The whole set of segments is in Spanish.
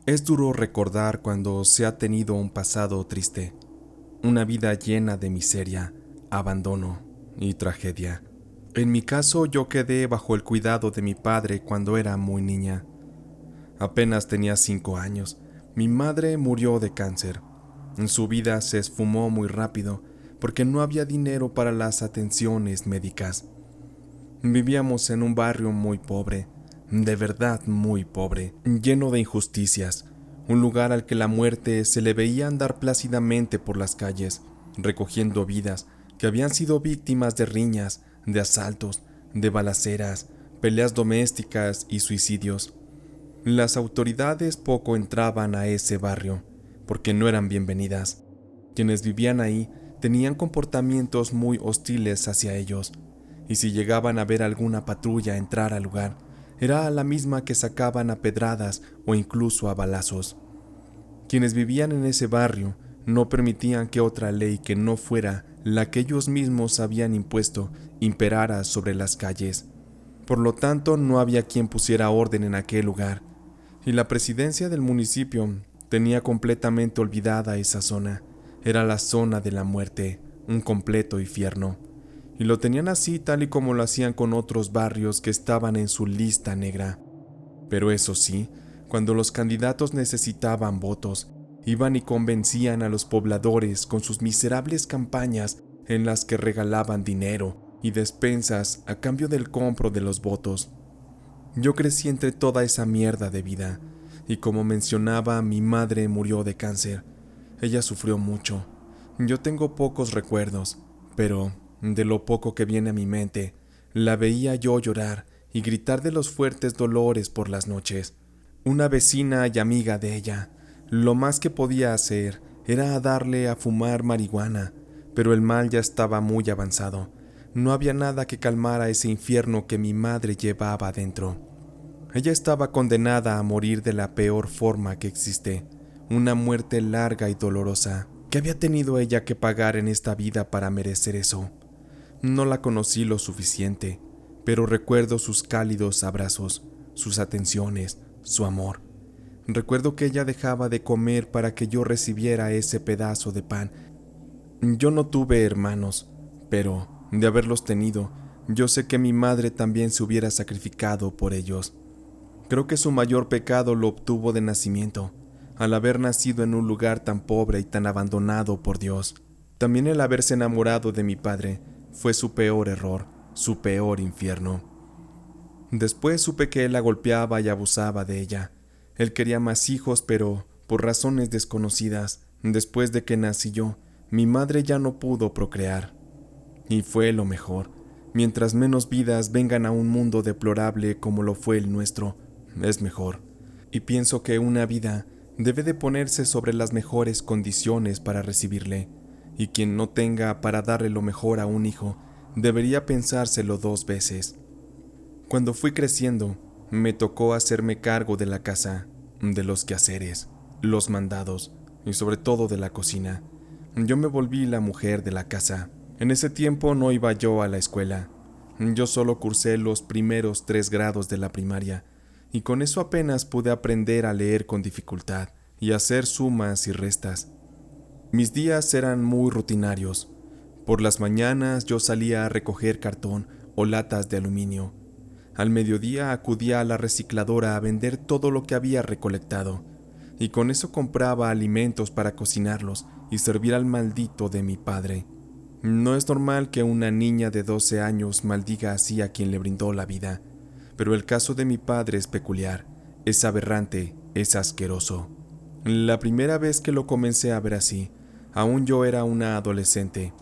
Es duro recordar cuando se ha tenido un pasado triste, una vida llena de miseria, abandono y tragedia. En mi caso, yo quedé bajo el cuidado de mi padre cuando era muy niña. Apenas tenía 5 años. Mi madre murió de cáncer. Su vida se esfumó muy rápido porque no había dinero para las atenciones médicas. Vivíamos en un barrio muy pobre, de verdad muy pobre, lleno de injusticias, un lugar al que la muerte se le veía andar plácidamente por las calles, recogiendo vidas que habían sido víctimas de riñas, de asaltos, de balaceras, peleas domésticas y suicidios. Las autoridades poco entraban a ese barrio, porque no eran bienvenidas. Quienes vivían ahí tenían comportamientos muy hostiles hacia ellos, y si llegaban a ver alguna patrulla entrar al lugar, era la misma que sacaban a pedradas o incluso a balazos. Quienes vivían en ese barrio no permitían que otra ley que no fuera la que ellos mismos habían impuesto imperara sobre las calles. Por lo tanto, no había quien pusiera orden en aquel lugar, y la presidencia del municipio tenía completamente olvidada esa zona. Era la zona de la muerte, un completo infierno. Y lo tenían así tal y como lo hacían con otros barrios que estaban en su lista negra. Pero eso sí, cuando los candidatos necesitaban votos, iban y convencían a los pobladores con sus miserables campañas en las que regalaban dinero y despensas a cambio del compro de los votos. Yo crecí entre toda esa mierda de vida, y como mencionaba, mi madre murió de cáncer. Ella sufrió mucho. Yo tengo pocos recuerdos, pero de lo poco que viene a mi mente, la veía yo llorar y gritar de los fuertes dolores por las noches. Una vecina y amiga de ella, lo más que podía hacer era darle a fumar marihuana, pero el mal ya estaba muy avanzado. No había nada que calmara ese infierno que mi madre llevaba adentro. Ella estaba condenada a morir de la peor forma que existe, una muerte larga y dolorosa. ¿Qué había tenido ella que pagar en esta vida para merecer eso? No la conocí lo suficiente, pero recuerdo sus cálidos abrazos, sus atenciones, su amor. Recuerdo que ella dejaba de comer para que yo recibiera ese pedazo de pan. Yo no tuve hermanos, pero, de haberlos tenido, yo sé que mi madre también se hubiera sacrificado por ellos. Creo que su mayor pecado lo obtuvo de nacimiento, al haber nacido en un lugar tan pobre y tan abandonado por Dios. También el haberse enamorado de mi padre fue su peor error, su peor infierno. Después supe que él la golpeaba y abusaba de ella. Él quería más hijos, pero, por razones desconocidas, después de que nací yo, mi madre ya no pudo procrear. Y fue lo mejor. Mientras menos vidas vengan a un mundo deplorable como lo fue el nuestro, es mejor. Y pienso que una vida debe de ponerse sobre las mejores condiciones para recibirle, y quien no tenga para darle lo mejor a un hijo, debería pensárselo 2 veces. Cuando fui creciendo, me tocó hacerme cargo de la casa, de los quehaceres, los mandados y sobre todo de la cocina. Yo me volví la mujer de la casa. En ese tiempo no iba yo a la escuela. Yo solo cursé los primeros 3 grados de la primaria, y con eso apenas pude aprender a leer con dificultad y hacer sumas y restas. Mis días eran muy rutinarios. Por las mañanas yo salía a recoger cartón o latas de aluminio. Al mediodía acudía a la recicladora a vender todo lo que había recolectado, y con eso compraba alimentos para cocinarlos y servir al maldito de mi padre. No es normal que una niña de 12 años maldiga así a quien le brindó la vida, pero el caso de mi padre es peculiar, es aberrante, es asqueroso. La primera vez que lo comencé a ver así, aún yo era una adolescente.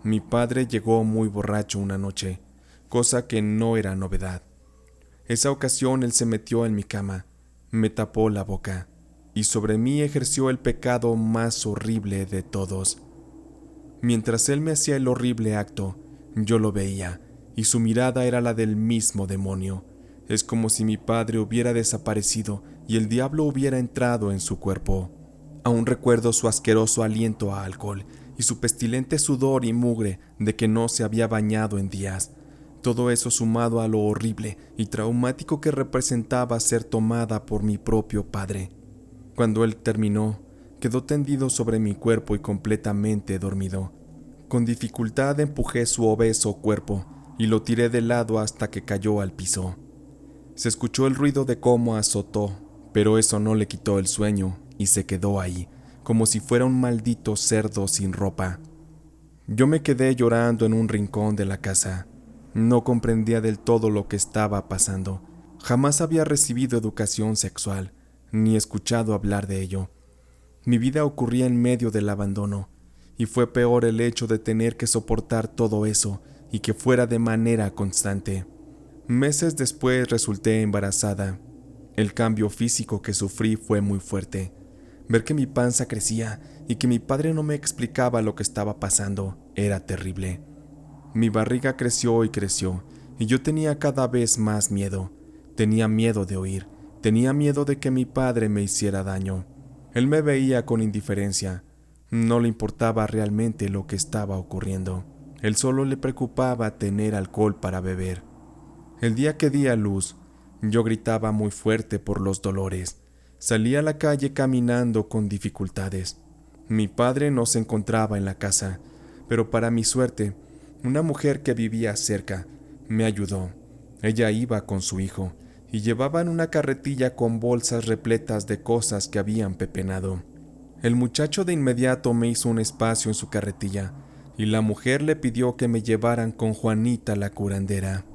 Mi padre llegó muy borracho una noche, cosa que no era novedad. Esa ocasión él se metió en mi cama, me tapó la boca, y sobre mí ejerció el pecado más horrible de todos. Mientras él me hacía el horrible acto, yo lo veía, y su mirada era la del mismo demonio. Es como si mi padre hubiera desaparecido y el diablo hubiera entrado en su cuerpo. Aún recuerdo su asqueroso aliento a alcohol y su pestilente sudor y mugre de que no se había bañado en días. Todo eso sumado a lo horrible y traumático que representaba ser tomada por mi propio padre. Cuando él terminó, quedó tendido sobre mi cuerpo y completamente dormido. Con dificultad empujé su obeso cuerpo y lo tiré de lado hasta que cayó al piso. Se escuchó el ruido de cómo azotó, pero eso no le quitó el sueño y se quedó ahí, como si fuera un maldito cerdo sin ropa. Yo me quedé llorando en un rincón de la casa. No comprendía del todo lo que estaba pasando. Jamás había recibido educación sexual, ni escuchado hablar de ello. Mi vida ocurría en medio del abandono, y fue peor el hecho de tener que soportar todo eso y que fuera de manera constante. Meses después resulté embarazada. El cambio físico que sufrí fue muy fuerte. Ver que mi panza crecía y que mi padre no me explicaba lo que estaba pasando era terrible. Mi barriga creció y creció, y yo tenía cada vez más miedo. Tenía miedo de oír, tenía miedo de que mi padre me hiciera daño. Él me veía con indiferencia. No le importaba realmente lo que estaba ocurriendo. Él solo le preocupaba tener alcohol para beber. El día que di a luz, yo gritaba muy fuerte por los dolores. Salí a la calle caminando con dificultades. Mi padre no se encontraba en la casa, pero para mi suerte, una mujer que vivía cerca me ayudó. Ella iba con su hijo y llevaban una carretilla con bolsas repletas de cosas que habían pepenado. El muchacho de inmediato me hizo un espacio en su carretilla y la mujer le pidió que me llevaran con Juanita la curandera.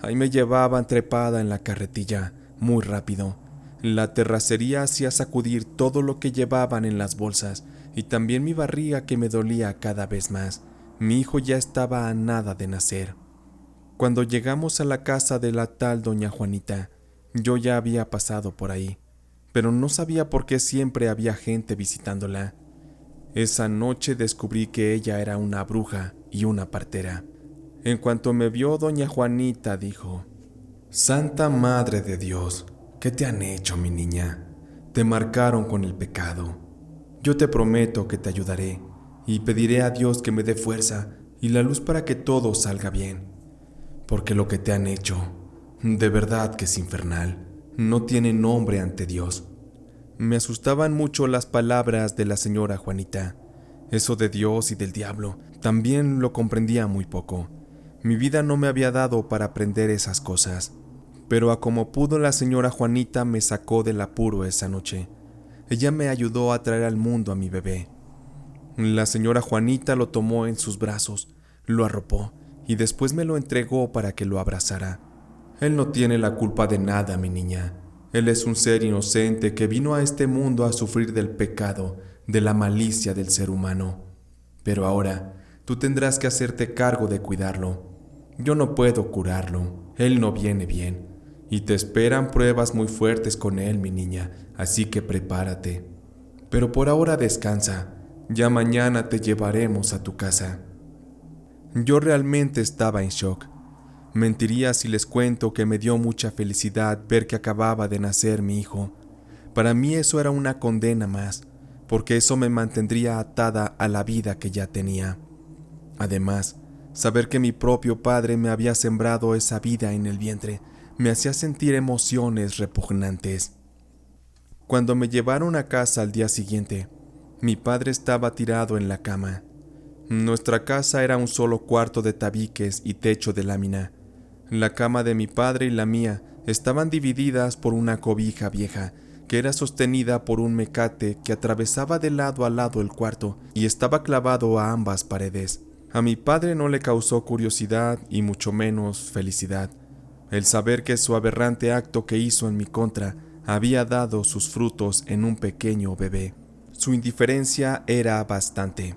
Ahí me llevaban trepada en la carretilla, muy rápido. La terracería hacía sacudir todo lo que llevaban en las bolsas y también mi barriga que me dolía cada vez más. Mi hijo ya estaba a nada de nacer. Cuando llegamos a la casa de la tal doña Juanita, yo ya había pasado por ahí, pero no sabía por qué siempre había gente visitándola. Esa noche descubrí que ella era una bruja y una partera. En cuanto me vio, doña Juanita dijo: «Santa Madre de Dios, ¿qué te han hecho, mi niña? Te marcaron con el pecado. Yo te prometo que te ayudaré y pediré a Dios que me dé fuerza y la luz para que todo salga bien. Porque lo que te han hecho, de verdad que es infernal, no tiene nombre ante Dios». Me asustaban mucho las palabras de la señora Juanita. Eso de Dios y del diablo también lo comprendía muy poco. Mi vida no me había dado para aprender esas cosas. Pero a como pudo la señora Juanita me sacó del apuro esa noche. Ella me ayudó a traer al mundo a mi bebé. La señora Juanita lo tomó en sus brazos, lo arropó y después me lo entregó para que lo abrazara. Él no tiene la culpa de nada, mi niña. Él es un ser inocente que vino a este mundo a sufrir del pecado, de la malicia del ser humano. Pero ahora tú tendrás que hacerte cargo de cuidarlo. Yo no puedo curarlo, él no viene bien, y te esperan pruebas muy fuertes con él, mi niña, así que prepárate. Pero por ahora descansa, ya mañana te llevaremos a tu casa». Yo realmente estaba en shock. Mentiría si les cuento que me dio mucha felicidad ver que acababa de nacer mi hijo. Para mí eso era una condena más, porque eso me mantendría atada a la vida que ya tenía. Además, saber que mi propio padre me había sembrado esa vida en el vientre me hacía sentir emociones repugnantes. Cuando me llevaron a casa al día siguiente, mi padre estaba tirado en la cama. Nuestra casa era un solo cuarto de tabiques y techo de lámina. La cama de mi padre y la mía estaban divididas por una cobija vieja que era sostenida por un mecate que atravesaba de lado a lado el cuarto y estaba clavado a ambas paredes. A mi padre no le causó curiosidad y mucho menos felicidad el saber que su aberrante acto que hizo en mi contra había dado sus frutos en un pequeño bebé. Su indiferencia era bastante.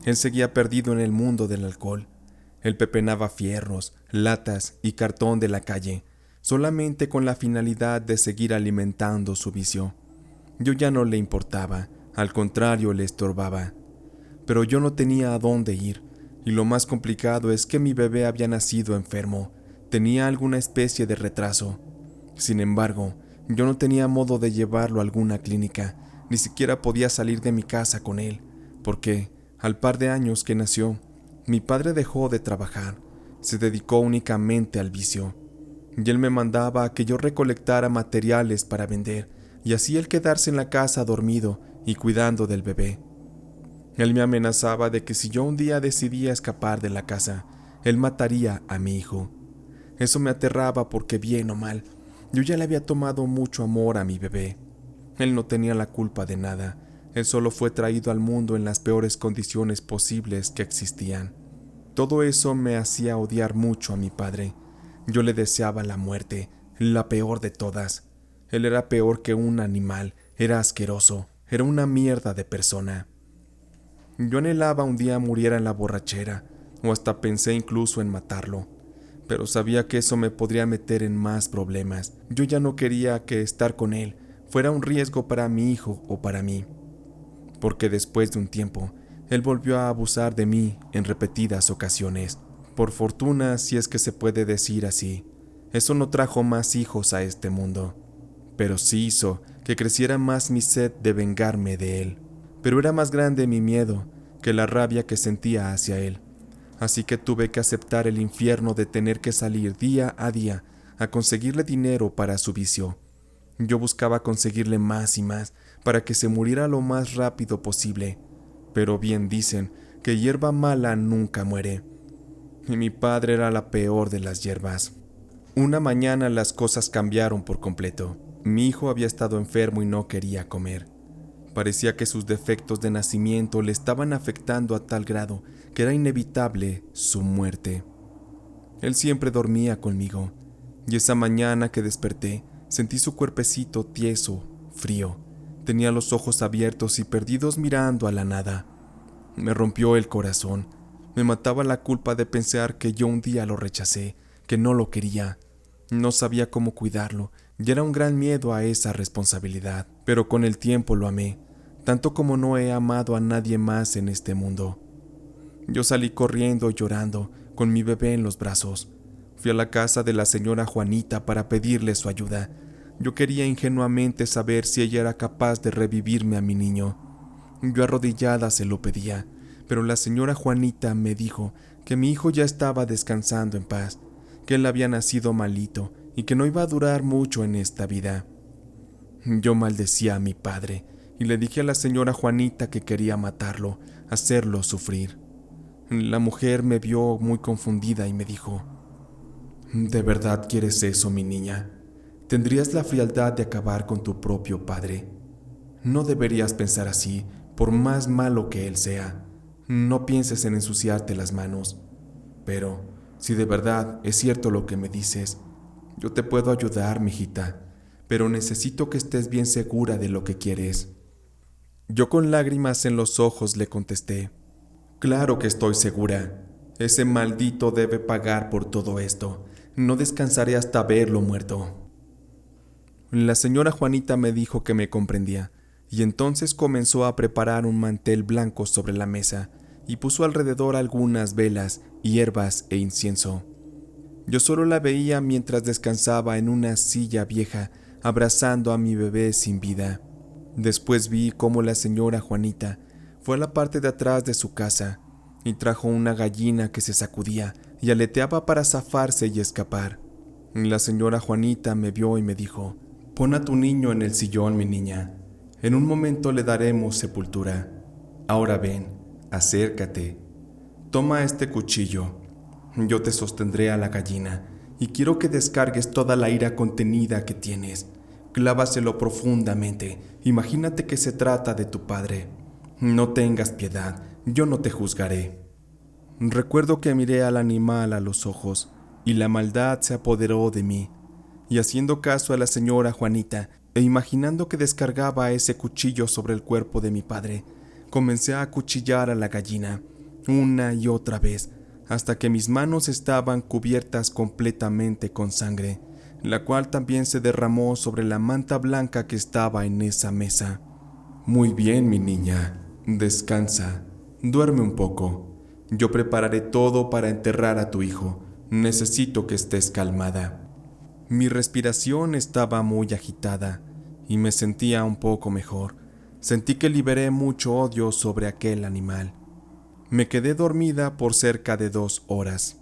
Él seguía perdido en el mundo del alcohol. Él pepenaba fierros, latas y cartón de la calle, solamente con la finalidad de seguir alimentando su vicio. Yo ya no le importaba, al contrario le estorbaba. Pero yo no tenía a dónde ir, y lo más complicado es que mi bebé había nacido enfermo, tenía alguna especie de retraso. Sin embargo, yo no tenía modo de llevarlo a alguna clínica, ni siquiera podía salir de mi casa con él, porque, al par de años que nació, mi padre dejó de trabajar, se dedicó únicamente al vicio, y él me mandaba a que yo recolectara materiales para vender, y así el quedarse en la casa dormido y cuidando del bebé. Él me amenazaba de que si yo un día decidía escapar de la casa, él mataría a mi hijo. Eso me aterraba porque, bien o mal, yo ya le había tomado mucho amor a mi bebé. Él no tenía la culpa de nada, él solo fue traído al mundo en las peores condiciones posibles que existían. Todo eso me hacía odiar mucho a mi padre. Yo le deseaba la muerte, la peor de todas. Él era peor que un animal, era asqueroso, era una mierda de persona. Yo anhelaba un día muriera en la borrachera, o hasta pensé incluso en matarlo, pero sabía que eso me podría meter en más problemas. Yo ya no quería que estar con él fuera un riesgo para mi hijo o para mí, porque después de un tiempo, él volvió a abusar de mí en repetidas ocasiones. Por fortuna, si es que se puede decir así, eso no trajo más hijos a este mundo, pero sí hizo que creciera más mi sed de vengarme de él. Pero era más grande mi miedo que la rabia que sentía hacia él, así que tuve que aceptar el infierno de tener que salir día a día a conseguirle dinero para su vicio. Yo buscaba conseguirle más y más para que se muriera lo más rápido posible, pero bien dicen que hierba mala nunca muere, y mi padre era la peor de las hierbas. Una mañana las cosas cambiaron por completo. Mi hijo había estado enfermo y no quería comer. Parecía que sus defectos de nacimiento le estaban afectando a tal grado que era inevitable su muerte. Él siempre dormía conmigo, y esa mañana que desperté, sentí su cuerpecito tieso, frío. Tenía los ojos abiertos y perdidos mirando a la nada. Me rompió el corazón. Me mataba la culpa de pensar que yo un día lo rechacé, que no lo quería. No sabía cómo cuidarlo, y era un gran miedo a esa responsabilidad. Pero con el tiempo lo amé, tanto como no he amado a nadie más en este mundo. Yo salí corriendo y llorando, con mi bebé en los brazos. Fui a la casa de la señora Juanita para pedirle su ayuda. Yo quería ingenuamente saber si ella era capaz de revivirme a mi niño. Yo arrodillada se lo pedía, pero la señora Juanita me dijo que mi hijo ya estaba descansando en paz, que él había nacido malito y que no iba a durar mucho en esta vida. Yo maldecía a mi padre y le dije a la señora Juanita que quería matarlo, hacerlo sufrir. La mujer me vio muy confundida y me dijo: ¿de verdad quieres eso, mi niña? ¿Tendrías la frialdad de acabar con tu propio padre? No deberías pensar así, por más malo que él sea. No pienses en ensuciarte las manos. Pero, si de verdad es cierto lo que me dices, yo te puedo ayudar, mijita, pero necesito que estés bien segura de lo que quieres. Yo con lágrimas en los ojos le contesté: claro que estoy segura. Ese maldito debe pagar por todo esto. No descansaré hasta verlo muerto. La señora Juanita me dijo que me comprendía, y entonces comenzó a preparar un mantel blanco sobre la mesa y puso alrededor algunas velas, hierbas e incienso. Yo solo la veía mientras descansaba en una silla vieja, abrazando a mi bebé sin vida. Después vi cómo la señora Juanita fue a la parte de atrás de su casa y trajo una gallina que se sacudía y aleteaba para zafarse y escapar. La señora Juanita me vio y me dijo: pon a tu niño en el sillón, mi niña. En un momento le daremos sepultura. Ahora ven, acércate. Toma este cuchillo. Yo te sostendré a la gallina y quiero que descargues toda la ira contenida que tienes. Clávaselo profundamente. Imagínate que se trata de tu padre. No tengas piedad, yo no te juzgaré. Recuerdo que miré al animal a los ojos y la maldad se apoderó de mí. Y haciendo caso a la señora Juanita e imaginando que descargaba ese cuchillo sobre el cuerpo de mi padre, comencé a acuchillar a la gallina una y otra vez hasta que mis manos estaban cubiertas completamente con sangre, la cual también se derramó sobre la manta blanca que estaba en esa mesa. Muy bien, mi niña, descansa, duerme un poco. Yo prepararé todo para enterrar a tu hijo. Necesito que estés calmada. Mi respiración estaba muy agitada y me sentía un poco mejor. Sentí que liberé mucho odio sobre aquel animal. Me quedé dormida por cerca de 2 horas.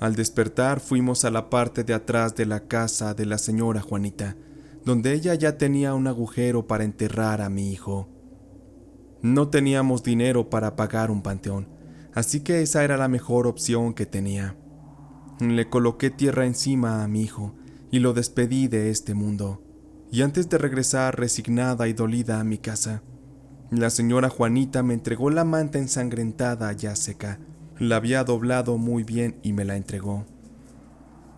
Al despertar fuimos a la parte de atrás de la casa de la señora Juanita, donde ella ya tenía un agujero para enterrar a mi hijo. No teníamos dinero para pagar un panteón, así que esa era la mejor opción que tenía. Le coloqué tierra encima a mi hijo y lo despedí de este mundo. Y antes de regresar resignada y dolida a mi casa, la señora Juanita me entregó la manta ensangrentada ya seca. La había doblado muy bien y me la entregó.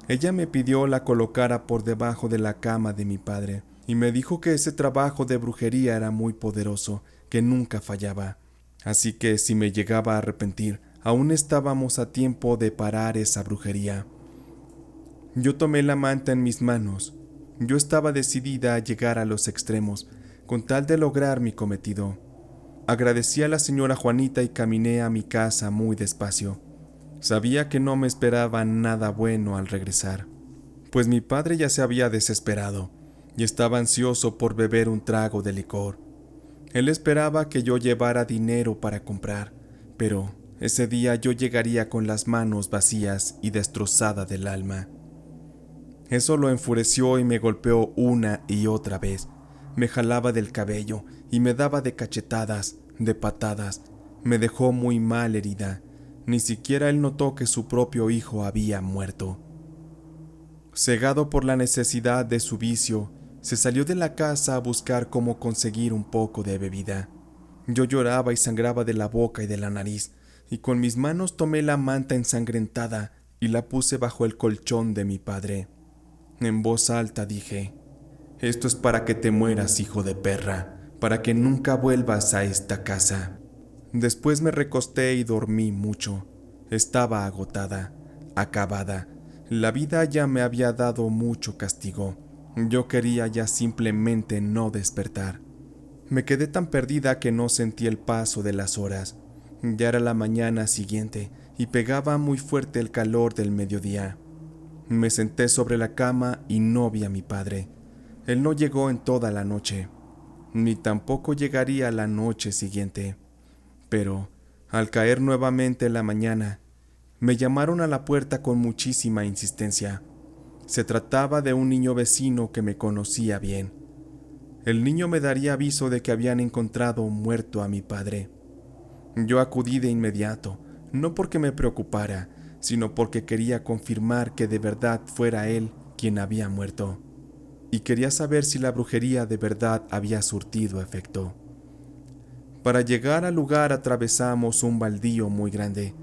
Ella me pidió la colocara por debajo de la cama de mi padre y me dijo que ese trabajo de brujería era muy poderoso, que nunca fallaba. Así que si me llegaba a arrepentir, aún estábamos a tiempo de parar esa brujería. Yo tomé la manta en mis manos. Yo estaba decidida a llegar a los extremos, con tal de lograr mi cometido. Agradecí a la señora Juanita y caminé a mi casa muy despacio. Sabía que no me esperaba nada bueno al regresar, pues mi padre ya se había desesperado y estaba ansioso por beber un trago de licor. Él esperaba que yo llevara dinero para comprar, pero ese día yo llegaría con las manos vacías y destrozada del alma. Eso lo enfureció y me golpeó una y otra vez. Me jalaba del cabello y me daba de cachetadas, de patadas. Me dejó muy mal herida. Ni siquiera él notó que su propio hijo había muerto. Cegado por la necesidad de su vicio, se salió de la casa a buscar cómo conseguir un poco de bebida. Yo lloraba y sangraba de la boca y de la nariz, y con mis manos tomé la manta ensangrentada y la puse bajo el colchón de mi padre. En voz alta dije: «Esto es para que te mueras, hijo de perra, para que nunca vuelvas a esta casa». Después me recosté y dormí mucho. Estaba agotada, acabada. La vida ya me había dado mucho castigo. Yo quería ya simplemente no despertar. Me quedé tan perdida que no sentí el paso de las horas. Ya era la mañana siguiente y pegaba muy fuerte el calor del mediodía. Me senté sobre la cama y no vi a mi padre. Él no llegó en toda la noche, ni tampoco llegaría la noche siguiente. Pero, al caer nuevamente la mañana, me llamaron a la puerta con muchísima insistencia. Se trataba de un niño vecino que me conocía bien. El niño me daría aviso de que habían encontrado muerto a mi padre. Yo acudí de inmediato, no porque me preocupara, sino porque quería confirmar que de verdad fuera él quien había muerto, y quería saber si la brujería de verdad había surtido efecto. Para llegar al lugar atravesamos un baldío muy grande,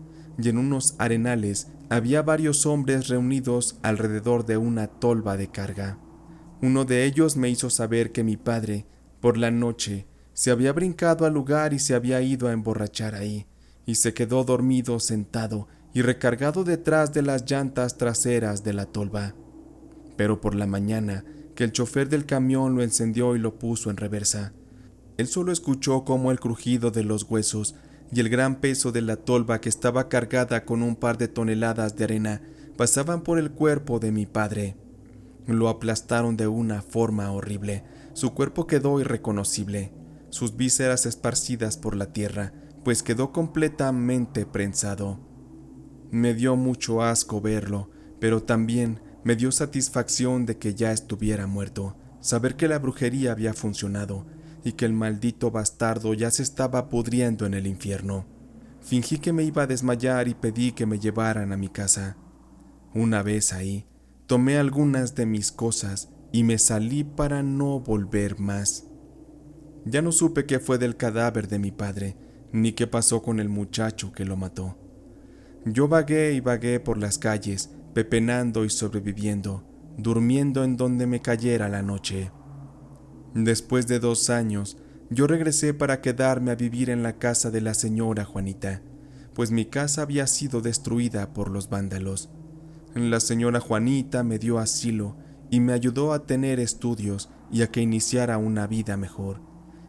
y en unos arenales había varios hombres reunidos alrededor de una tolva de carga. Uno de ellos me hizo saber que mi padre, por la noche, se había brincado al lugar y se había ido a emborrachar ahí, y se quedó dormido sentado y recargado detrás de las llantas traseras de la tolva. Pero por la mañana, que el chofer del camión lo encendió y lo puso en reversa, él solo escuchó como el crujido de los huesos y el gran peso de la tolva, que estaba cargada con un par de toneladas de arena, pasaban por el cuerpo de mi padre. Lo aplastaron de una forma horrible. Su cuerpo quedó irreconocible, sus vísceras esparcidas por la tierra, pues quedó completamente prensado. Me dio mucho asco verlo, pero también me dio satisfacción de que ya estuviera muerto, saber que la brujería había funcionado y que el maldito bastardo ya se estaba pudriendo en el infierno. Fingí que me iba a desmayar y pedí que me llevaran a mi casa. Una vez ahí, tomé algunas de mis cosas y me salí para no volver más. Ya no supe qué fue del cadáver de mi padre, ni qué pasó con el muchacho que lo mató. Yo vagué y vagué por las calles, pepenando y sobreviviendo, durmiendo en donde me cayera la noche. Después de 2 años, yo regresé para quedarme a vivir en la casa de la señora Juanita, pues mi casa había sido destruida por los vándalos. La señora Juanita me dio asilo y me ayudó a tener estudios y a que iniciara una vida mejor.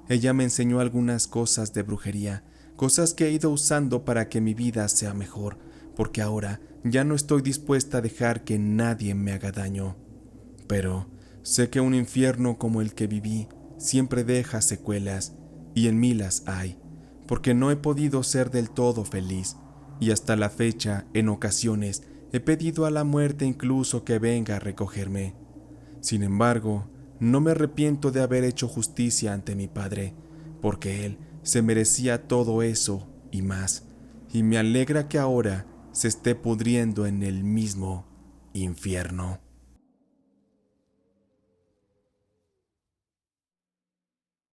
Ella me enseñó algunas cosas de brujería, cosas que he ido usando para que mi vida sea mejor, porque ahora ya no estoy dispuesta a dejar que nadie me haga daño. Pero sé que un infierno como el que viví siempre deja secuelas, y en mí las hay, porque no he podido ser del todo feliz, y hasta la fecha, en ocasiones, he pedido a la muerte incluso que venga a recogerme. Sin embargo, No me arrepiento de haber hecho justicia ante mi padre, porque él se merecía todo eso y más, y me alegra que ahora se esté pudriendo en el mismo infierno.